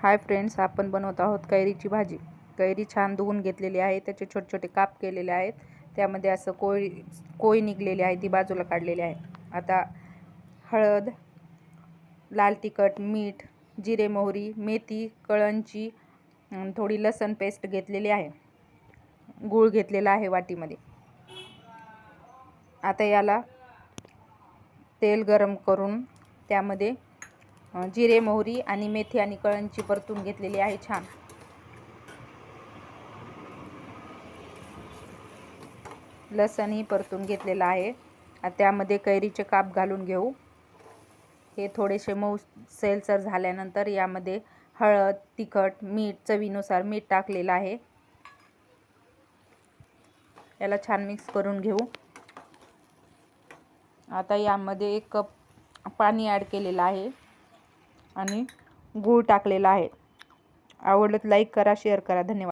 Hi friends, आपण बनवत आहोत कैरीची भाजी। कैरी छान धुवून घेतलेली आहे, त्याचे छोटे छोटे काप केलेले आहेत। त्यामध्ये असं कोई निघलेली आहे, ती बाजूला काढलेली आहे। आता हळद, लाल तिखट, मीठ, जिरे मोहरी, मेथी, कळंची, थोडी लसण पेस्ट घेतलेली आहे। गूळ घेतलेला आहे वाटीमध्ये। आता याला तेल गरम करून त्यामध्ये जिरे मोहरी आणि मेथी आणि कळंची परतून घेतलेली आहे। छान लसणही परतून घेतलेला आहे। त्यामध्ये कैरीचे काप घालून घेऊ। हे थोडेसे मऊ सेलसर झाल्यानंतर यामध्ये हळद, तिखट, मीठ, चवीनुसार मीठ टाकलेलं आहे। याला छान मिक्स करून घेऊ। आता यामध्ये 1 कप पाणी ॲड केलेलं आहे आणि गूळ टाकलेला आहे। आवडलं तर लाईक करा, शेअर करा। धन्यवाद।